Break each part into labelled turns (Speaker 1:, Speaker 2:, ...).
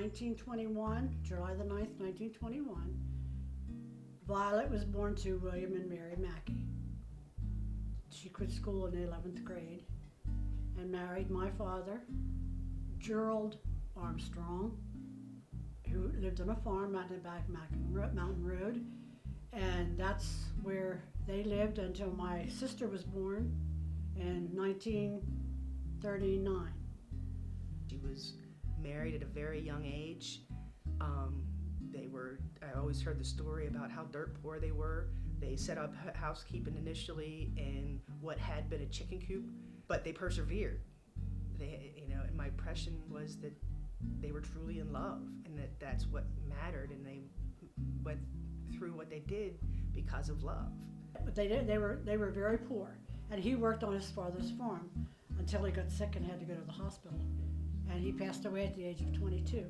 Speaker 1: 1921, July the 9th, 1921, Violet was born to William and Mary Mackey. She quit school in the 11th grade and married my father, Gerald Armstrong, who lived on a farm out in the back Mountain Road. And that's where they lived until my sister was born in 1939.
Speaker 2: She was married at a very young age. I always heard the story about how dirt poor they were. They set up housekeeping initially in what had been a chicken coop, but they persevered. And my impression was that they were truly in love, and that's what mattered, and they went through what they did because of love.
Speaker 1: But they were very poor, and he worked on his father's farm until he got sick and had to go to the hospital, and he passed away at the age of 22.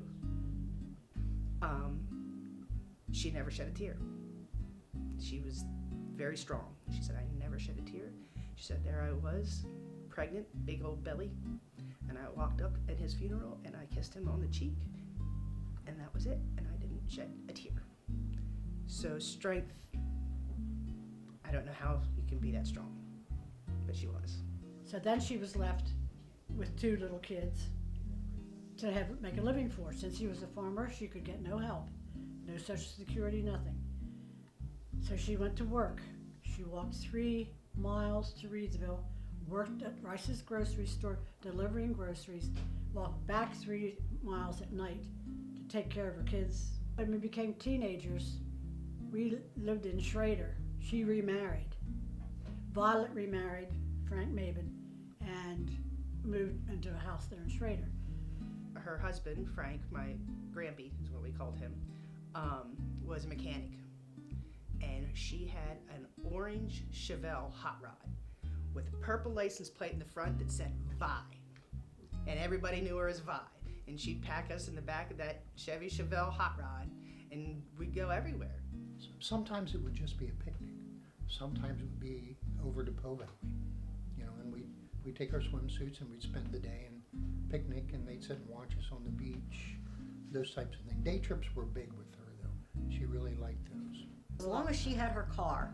Speaker 2: She never shed a tear. She was very strong. She said, I never shed a tear. She said, there I was, pregnant, big old belly, and I walked up at his funeral and I kissed him on the cheek, and that was it, and I didn't shed a tear. So strength, I don't know how you can be that strong, but she was.
Speaker 1: So then she was left with 2 little kids to make a living for. Since he was a farmer, she could get no help, no Social Security, nothing. So she went to work. She walked 3 miles to Reedsville, worked at Rice's grocery store delivering groceries, walked back 3 miles at night to take care of her kids. When we became teenagers, we lived in Schrader. She remarried. Violet remarried Frank Mabin and moved into a house there in Schrader.
Speaker 2: Her husband, Frank, my grandpa is what we called him, was a mechanic. And she had an orange Chevelle hot rod with a purple license plate in the front that said Vi. And everybody knew her as Vi. And she'd pack us in the back of that Chevy Chevelle hot rod, and we'd go everywhere.
Speaker 3: Sometimes it would just be a picnic. Sometimes it would be over to Po Valley, and we'd take our swimsuits and we'd spend the day and picnic, and they'd sit and watch us on the beach, those types of things. Day trips were big with her, though. She really liked those.
Speaker 4: As long as she had her car,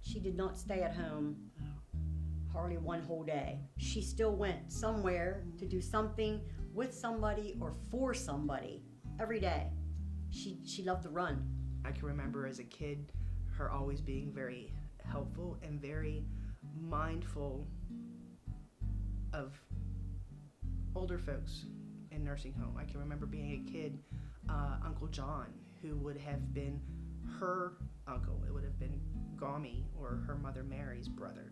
Speaker 4: she did not stay at home hardly one whole day. She still went somewhere to do something with somebody or for somebody every day. She loved to run.
Speaker 2: I can remember as a kid her always being very helpful and very mindful of older folks in nursing home. I can remember being a kid, Uncle John, who would have been her uncle, it would have been Gami or her mother Mary's brother,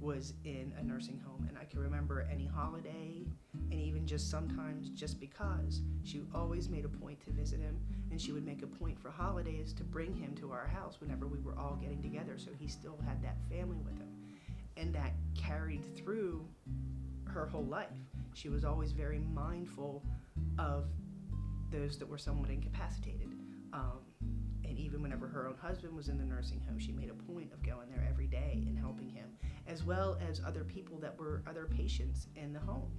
Speaker 2: was in a nursing home. And I can remember any holiday, and even just sometimes just because, she always made a point to visit him, and she would make a point for holidays to bring him to our house whenever we were all getting together, so he still had that family with him. And that carried through her whole life. She was always very mindful of those that were somewhat incapacitated. And even whenever her own husband was in the nursing home, she made a point of going there every day and helping him, as well as other people that were other patients in the home.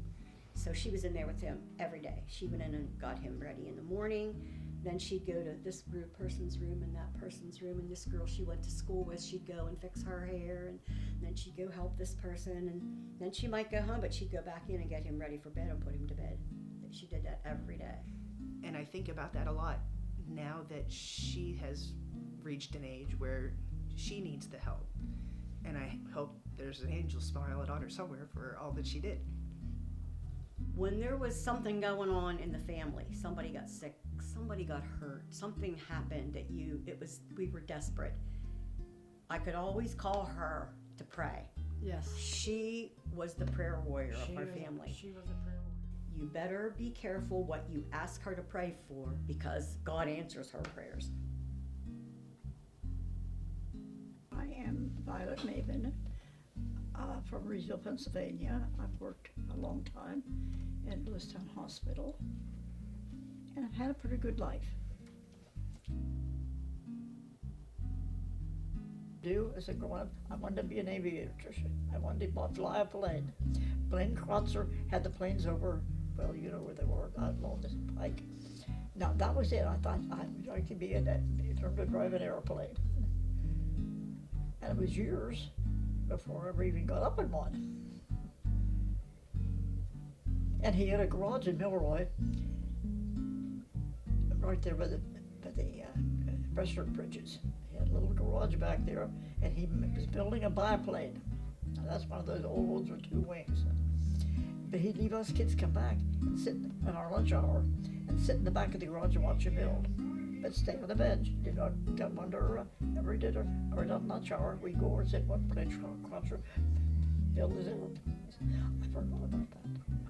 Speaker 4: So she was in there with him every day. She went in and got him ready in the morning. Then she'd go to this person's room and that person's room, and this girl she went to school with, she'd go and fix her hair, and then she'd go help this person, and then she might go home, but she'd go back in and get him ready for bed and put him to bed. She did that every day.
Speaker 2: And I think about that a lot now that she has reached an age where she needs the help. And I hope there's an angel smiling on her somewhere for all that she did.
Speaker 4: When there was something going on in the family, somebody got sick, somebody got hurt, something happened that we were desperate, I could always call her to pray.
Speaker 1: Yes.
Speaker 4: She was the prayer warrior of our family.
Speaker 1: She was a prayer warrior.
Speaker 4: You better be careful what you ask her to pray for, because God answers her prayers.
Speaker 5: I am Violet Mabin from Reedsville, Pennsylvania. I've worked a long time at Lewistown Hospital, and I've had a pretty good life. As a grown up, I wanted to be an aviatrician. I wanted to fly a plane. Blaine Kreutzer had the planes over, well, you know where they were, out along the pike. Now, that was it. I thought I would like to be in that, learn to drive an airplane. And it was years before I ever even got up in one. And he had a garage in Milroy, right there by the Western Bridges. He had a little garage back there, and he was building a biplane. Now, that's one of those old ones with 2 wings. But he'd leave us kids come back and sit in our lunch hour and sit in the back of the garage and watch him build. But stay on the bench, did not come under every dinner or done lunch hour. We'd go over and sit one bench across build his airplanes. I forgot about that.